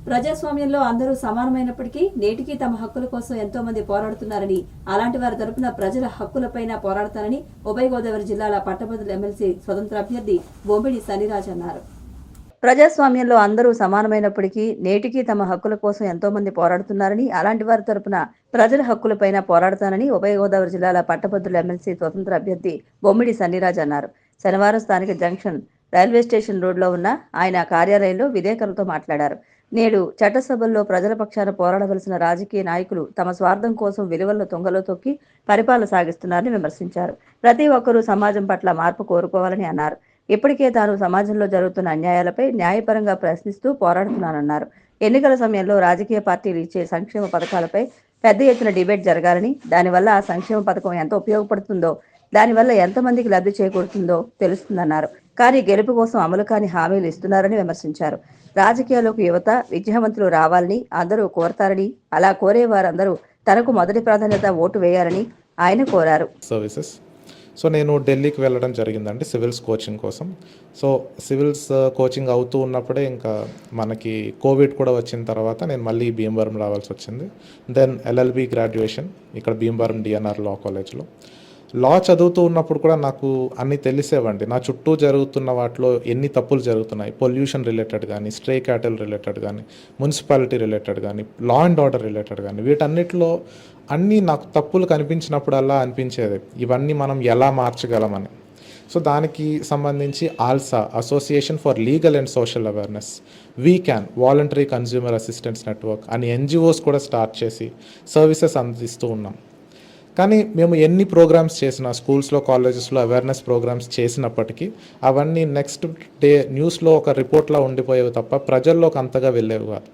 ప్రజాస్వామ్యంలో అందరూ సమానమైనప్పటికీ నేటికి తమ హక్కుల కోసం ఎంతో మంది పోరాడుతున్నారని, అలాంటి వారి తరపున ప్రజల హక్కులపైన పోరాడతానని ఉభయ గోదావరి జిల్లాల పట్టభద్రుల ఎమ్మెల్సీ స్వతంత్ర అభ్యర్థి బొమ్మిడి సన్నిరాజ్ అన్నారు. ప్రజాస్వామ్యంలో అందరూ సమానమైనప్పటికీ నేటికి తమ హక్కుల కోసం ఎంతో మంది పోరాడుతున్నారని, అలాంటి వారి తరపున ప్రజల హక్కులపైన పోరాడతానని ఉభయ గోదావరి జిల్లాల పట్టభద్రుల ఎమ్మెల్సీ స్వతంత్ర అభ్యర్థి బొమ్మిడి సన్నిరాజ్ అన్నారు. శనివారం స్థానిక జంక్షన్ రైల్వే స్టేషన్ రోడ్లో ఉన్న ఆయన కార్యాలయంలో విలేకరులతో మాట్లాడారు. నేడు చట్టసభల్లో ప్రజల పక్షాన పోరాడవలసిన రాజకీయ నాయకులు తమ స్వార్థం కోసం విలువలను తుంగలో తొక్కి పరిపాలన సాగిస్తున్నారని విమర్శించారు. ప్రతి ఒక్కరూ సమాజం పట్ల మార్పు కోరుకోవాలని అన్నారు. ఇప్పటికే తాను సమాజంలో జరుగుతున్న అన్యాయాలపై న్యాయపరంగా ప్రశ్నిస్తూ పోరాడుతున్నానన్నారు. ఎన్నికల సమయంలో రాజకీయ పార్టీలు ఇచ్చే సంక్షేమ పథకాలపై పెద్ద ఎత్తున డిబేట్ జరగాలని, దానివల్ల ఆ సంక్షేమ పథకం ఎంత ఉపయోగపడుతుందో, దానివల్ల ఎంతమందికి లబ్ధి చేకూరుతుందో తెలుస్తుందన్నారు. కానీ గెలుపు కోసం అమలు కాని హామీలు ఇస్తున్నారని విమర్శించారు. రాజకీయాల్లోకి యువత, విద్యావంతులు రావాలని అందరూ కోరతారని, అలా కోరే వారందరూ తనకు మొదటి ప్రాధాన్యత ఓటు వేయాలని ఆయన కోరారు. సో నేను ఢిల్లీకి వెళ్ళడం జరిగిందండి సివిల్స్ కోచింగ్ కోసం. సో సివిల్స్ కోచింగ్ అవుతూ ఉన్నప్పుడే ఇంకా మనకి కోవిడ్ కూడా వచ్చిన తర్వాత నేను మళ్ళీ భీమవరం రావాల్సి వచ్చింది. దెన్ ఎల్ఎల్బి గ్రాడ్యుయేషన్ ఇక్కడ భీమవరం డిఎన్ఆర్ లా కాలేజ్లో. లా చదువుతూ ఉన్నప్పుడు కూడా నాకు అన్నీ తెలిసేవండి. నా చుట్టూ జరుగుతున్న వాటిలో ఎన్ని తప్పులు జరుగుతున్నాయి, పొల్యూషన్ రిలేటెడ్ కానీ, స్ట్రే క్యాటిల్ రిలేటెడ్ కానీ, మున్సిపాలిటీ రిలేటెడ్ కానీ, లా అండ్ ఆర్డర్ రిలేటెడ్ కానీ, వీటన్నిటిలో అన్నీ నాకు తప్పులు కనిపించినప్పుడల్లా అనిపించేది ఇవన్నీ మనం ఎలా మార్చగలమని. సో దానికి సంబంధించి ALSA, association for legal and social awareness, we can, voluntary consumer assistance network అని ఎన్జిఓస్ కూడా స్టార్ట్ చేసి సర్వీసెస్ అందిస్తూ ఉన్నాం. కానీ మేము ఎన్ని ప్రోగ్రామ్స్ చేసినా, స్కూల్స్లో, కాలేజెస్లో అవేర్నెస్ ప్రోగ్రామ్స్ చేసినప్పటికీ అవన్నీ నెక్స్ట్ డే న్యూస్లో ఒక రిపోర్ట్లా ఉండిపోయేవి తప్ప ప్రజల్లోకి అంతగా వెళ్ళేవి కాదు.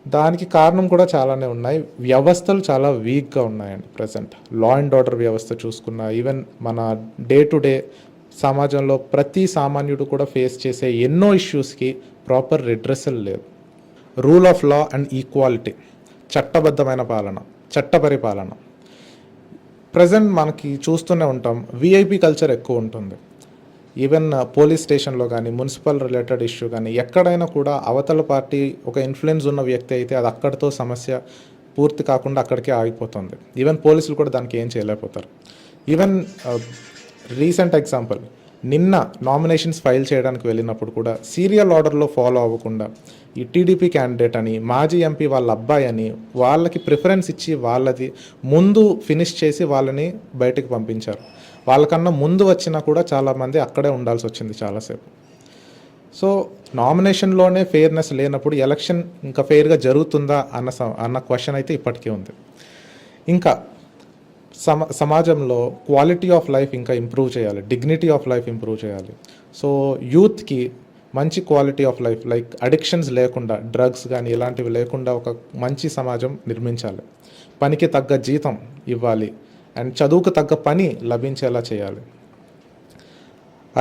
దానికి కారణం కూడా చాలానే ఉన్నాయి. వ్యవస్థలు చాలా వీక్గా ఉన్నాయండి ప్రజెంట్. లా అండ్ ఆర్డర్ వ్యవస్థ చూసుకున్నా, ఈవెన్ మన డే టు డే సమాజంలో ప్రతి సామాన్యుడు కూడా ఫేస్ చేసే ఎన్నో ఇష్యూస్కి ప్రాపర్ రిడ్రెసల్ లేదు. Rule of law and equality, చట్టబద్ధమైన పాలన, చట్ట పరిపాలన. ప్రజెంట్ మనకి చూస్తూనే ఉంటాం, విఐపి కల్చర్ ఎక్కువ ఉంటుంది. ఈవెన్ పోలీస్ స్టేషన్లో కానీ, మున్సిపల్ రిలేటెడ్ ఇష్యూ కానీ, ఎక్కడైనా కూడా అవతల పార్టీ ఒక ఇన్ఫ్లుయెన్స్ ఉన్న వ్యక్తి అయితే అది అక్కడితో సమస్య పూర్తి కాకుండా అక్కడికే ఆగిపోతుంది. ఈవెన్ పోలీసులు కూడా దానికి ఏం చేయలేకపోతారు. ఈవెన్ రీసెంట్ ఎగ్జాంపుల్, నిన్న నామినేషన్స్ ఫైల్ చేయడానికి వెళ్ళినప్పుడు కూడా సీరియల్ ఆర్డర్లో ఫాలో అవ్వకుండా ఈ టీడీపీ క్యాండిడేట్ అని, మాజీ ఎంపీ వాళ్ళ అబ్బాయి అని వాళ్ళకి ప్రిఫరెన్స్ ఇచ్చి వాళ్ళది ముందు ఫినిష్ చేసి వాళ్ళని బయటకు పంపించారు. వాళ్ళకన్నా ముందు వచ్చినా కూడా చాలామంది అక్కడే ఉండాల్సి వచ్చింది చాలాసేపు. సో నామినేషన్లోనే ఫెయిర్నెస్ లేనప్పుడు ఎలక్షన్ ఇంకా ఫెయిర్గా జరుగుతుందా అన్న క్వశ్చన్ అయితే ఇప్పటికీ ఉంది. ఇంకా సమాజంలో క్వాలిటీ ఆఫ్ లైఫ్ ఇంకా ఇంప్రూవ్ చేయాలి, డిగ్నిటీ ఆఫ్ లైఫ్ ఇంప్రూవ్ చేయాలి. సో యూత్కి మంచి quality of life, like addictions లేకుండా, డ్రగ్స్ కానీ ఇలాంటివి లేకుండా ఒక మంచి సమాజం నిర్మించాలి. పనికి తగ్గ జీతం ఇవ్వాలి అండ్ చదువుకు తగ్గ పని లభించేలా చేయాలి.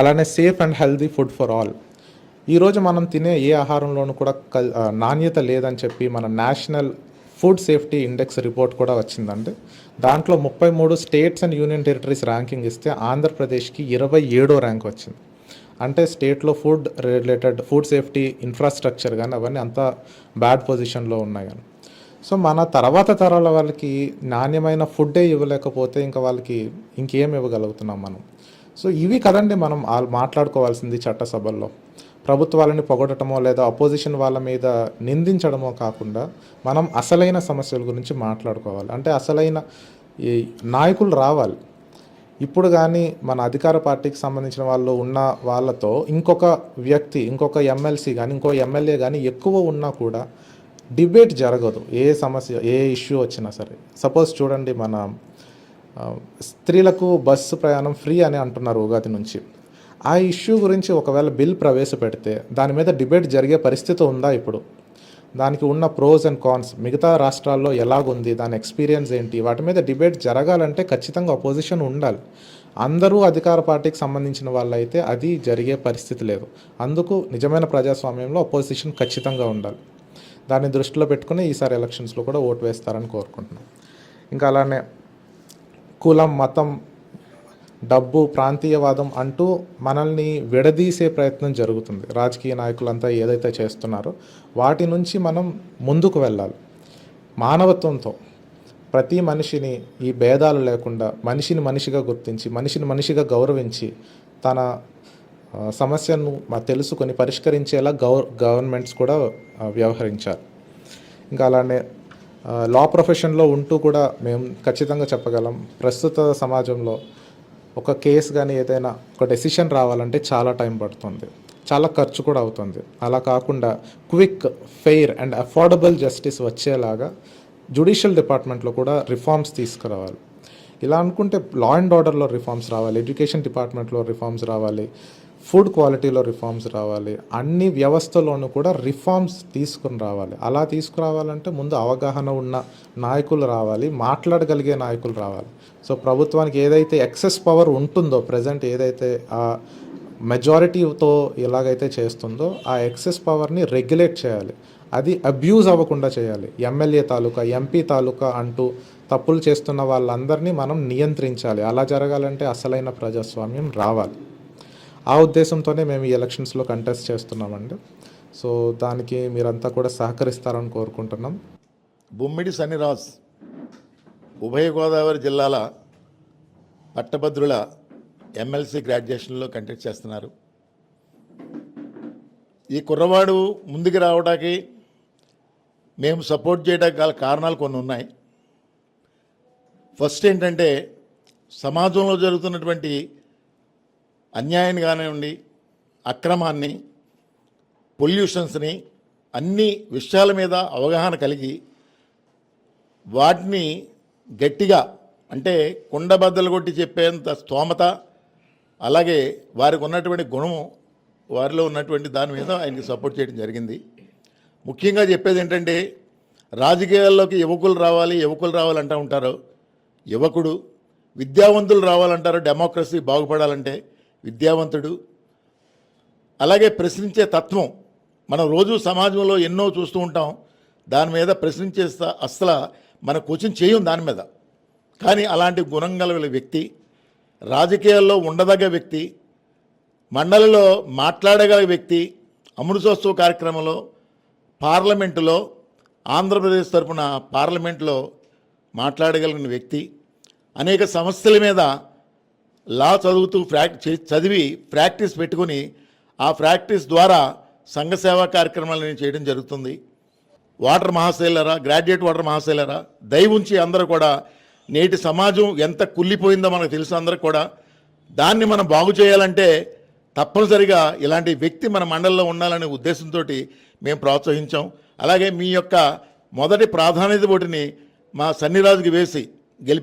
అలానే safe and healthy food for all. ఈరోజు మనం తినే ఏ ఆహారంలోనూ కూడా నాణ్యత లేదని చెప్పి మన national food safety index report కూడా వచ్చిందండి. దాంట్లో 33 states and union territories ranking ఇస్తే ఆంధ్రప్రదేశ్కి 27వ ర్యాంక్ వచ్చింది. అంటే స్టేట్లో food related, food safety infrastructure కానీ అవన్నీ అంత బ్యాడ్ పొజిషన్లో ఉన్నాయి కానీ. సో మన తర్వాత తరాల వాళ్ళకి నాణ్యమైన ఫుడ్డే ఇవ్వలేకపోతే ఇంకా వాళ్ళకి ఇంకేం ఇవ్వగలుగుతున్నాం మనం? సో ఇవి కదండి మనం మాట్లాడుకోవాల్సింది చట్టసభల్లో. ప్రభుత్వాలని పొగడటమో లేదా అపోజిషన్ వాళ్ళ మీద నిందించడమో కాకుండా మనం అసలైన సమస్యల గురించి మాట్లాడుకోవాలి. అంటే అసలైన ఈ నాయకులు రావాలి. ఇప్పుడు కానీ మన అధికార పార్టీకి సంబంధించిన వాళ్ళు ఉన్న వాళ్ళతో ఇంకొక వ్యక్తి, ఇంకొక ఎమ్మెల్సీ కానీ, ఇంకో ఎమ్మెల్యే కానీ ఎక్కువ ఉన్నా కూడా డిబేట్ జరగదు. ఏ సమస్య, ఏ ఇష్యూ వచ్చినా సరే. సపోజ్ చూడండి, మన స్త్రీలకు బస్సు ప్రయాణం ఫ్రీ అని అంటున్నారు ఉగాది నుంచి. ఆ ఇష్యూ గురించి ఒకవేళ బిల్ ప్రవేశపెడితే దాని మీద డిబేట్ జరిగే పరిస్థితి ఉందా? ఇప్పుడు దానికి ఉన్న ప్రోస్ అండ్ కాన్స్, మిగతా రాష్ట్రాల్లో ఎలాగుంది, దాని ఎక్స్పీరియన్స్ ఏంటి, వాటి మీద డిబేట్ జరగాలంటే ఖచ్చితంగా అపోజిషన్ ఉండాలి. అందరూ అధికార పార్టీకి సంబంధించిన వాళ్ళైతే అది జరిగే పరిస్థితి లేదు. అందుకు నిజమైన ప్రజాస్వామ్యంలో అపోజిషన్ ఖచ్చితంగా ఉండాలి. దాన్ని దృష్టిలో పెట్టుకుని ఈసారి ఎలక్షన్స్లో కూడా ఓటు వేస్తారని కోరుకుంటున్నాం. ఇంకా అలానే కులం, మతం డబ్బు, ప్రాంతీయవాదం అంటూ మనల్ని విడదీసే ప్రయత్నం జరుగుతుంది. రాజకీయ నాయకులంతా ఏదైతే చేస్తున్నారో వాటి నుంచి మనం ముందుకు వెళ్ళాలి. మానవత్వంతో ప్రతి మనిషిని ఈ భేదాలు లేకుండా మనిషిని మనిషిగా గుర్తించి, మనిషిని మనిషిగా గౌరవించి, తన సమస్యను తెలుసుకొని పరిష్కరించేలా గవర్నమెంట్స్ కూడా వ్యవహరించాలి. ఇంకా అలానే లా ప్రొఫెషన్లో ఉంటూ కూడా మేము ఖచ్చితంగా చెప్పగలం, ప్రస్తుత సమాజంలో ఒక కేసు కానీ ఏదైనా ఒక డెసిషన్ రావాలంటే చాలా టైం పడుతుంది, చాలా ఖర్చు కూడా అవుతుంది. అలా కాకుండా quick, fair and affordable justice వచ్చేలాగా జ్యుడిషియల్ డిపార్ట్మెంట్లో కూడా రిఫార్మ్స్ తీసుకురావాలి. ఇలా అనుకుంటే లా అండ్ ఆర్డర్లో రిఫార్మ్స్ రావాలి, ఎడ్యుకేషన్ డిపార్ట్మెంట్లో రిఫార్మ్స్ రావాలి, ఫుడ్ క్వాలిటీలో రిఫార్మ్స్ రావాలి, అన్ని వ్యవస్థలోనూ కూడా రిఫార్మ్స్ తీసుకుని రావాలి. అలా తీసుకురావాలంటే ముందు అవగాహన ఉన్న నాయకులు రావాలి, మాట్లాడగలిగే నాయకులు రావాలి. సో ప్రభుత్వానికి ఏదైతే ఎక్సెస్ పవర్ ఉంటుందో, ప్రజెంట్ ఏదైతే ఆ మెజారిటీతో ఎలాగైతే చేస్తుందో ఆ ఎక్సెస్ పవర్ని రెగ్యులేట్ చేయాలి. అది అబ్యూజ్ అవ్వకుండా చేయాలి. ఎమ్మెల్యే తాలూకా, ఎంపీ తాలూకా అంటూ తప్పులు చేస్తున్న వాళ్ళందరినీ మనం నియంత్రించాలి. అలా జరగాలంటే అసలైన ప్రజాస్వామ్యం రావాలి. ఆ ఉద్దేశంతోనే మేము ఈ ఎలక్షన్స్లో కంటెస్ట్ చేస్తున్నామండి. సో దానికి మీరంతా కూడా సహకరిస్తారని కోరుకుంటున్నాం. బొమ్మిడి సన్నిరాజ్ ఉభయ గోదావరి జిల్లాల పట్టభద్రుల ఎమ్మెల్సీ గ్రాడ్యుయేషన్లో కంటెస్ట్ చేస్తున్నారు. ఈ కుర్రవాడు ముందుకు రావడానికి మేము సపోర్ట్ చేయడానికి గల కారణాలు కొన్ని ఉన్నాయి. ఫస్ట్ ఏంటంటే, సమాజంలో జరుగుతున్నటువంటి అన్యాయాన్ని కానివ్వండి, అక్రమాన్ని, పొల్యూషన్స్ని, అన్ని విషయాల మీద అవగాహన కలిగి వాటిని గట్టిగా, అంటే కుండబద్దలు కొట్టి చెప్పేంత స్తోమత, అలాగే వారికి ఉన్నటువంటి గుణము, వారిలో ఉన్నటువంటి దాని మీద ఆయనకి సపోర్ట్ చేయడం జరిగింది. ముఖ్యంగా చెప్పేది ఏంటంటే, రాజకీయాల్లోకి యువకులు రావాలి అంటూ ఉంటారు. యువకుడు, విద్యావంతులు రావాలంటారు. డెమోక్రసీ బాగుపడాలంటే విద్యావంతుడు, అలాగే ప్రశ్నించే తత్వం. మనం రోజు సమాజంలో ఎన్నో చూస్తూ ఉంటాం, దాని మీద ప్రశ్నించే అసలు మన క్వశ్చన్ చేయం దాని మీద. కానీ అలాంటి గుణం గల వ్యక్తి, రాజకీయాల్లో ఉండదగ్గ వ్యక్తి, మండలిలో మాట్లాడగల వ్యక్తి, అమృతోత్సవ కార్యక్రమంలో పార్లమెంటులో, ఆంధ్రప్రదేశ్ తరఫున పార్లమెంట్లో మాట్లాడగలిగిన వ్యక్తి, అనేక సమస్యల మీద లా చదువుతూ చదివి ప్రాక్టీస్ పెట్టుకుని ఆ ప్రాక్టీస్ ద్వారా సంఘ సేవా కార్యక్రమాలను చేయడం జరుగుతుంది. వాటర్ మహాశైలరా, గ్రాడ్యుయేట్ వాటర్ మహాశైలరా, దయ ఉంచి అందరూ కూడా, నేటి సమాజం ఎంత కుళ్ళిపోయిందో మనకు తెలుసు అందరూ కూడా. దాన్ని మనం బాగు చేయాలంటే తప్పనిసరిగా ఇలాంటి వ్యక్తి మన మండలిలో ఉండాలనే ఉద్దేశంతో మేము ప్రోత్సహించాం. అలాగే మీ యొక్క మొదటి ప్రాధాన్యత ఓటుని మా సన్నిరాజుకి వేసి గెలిపి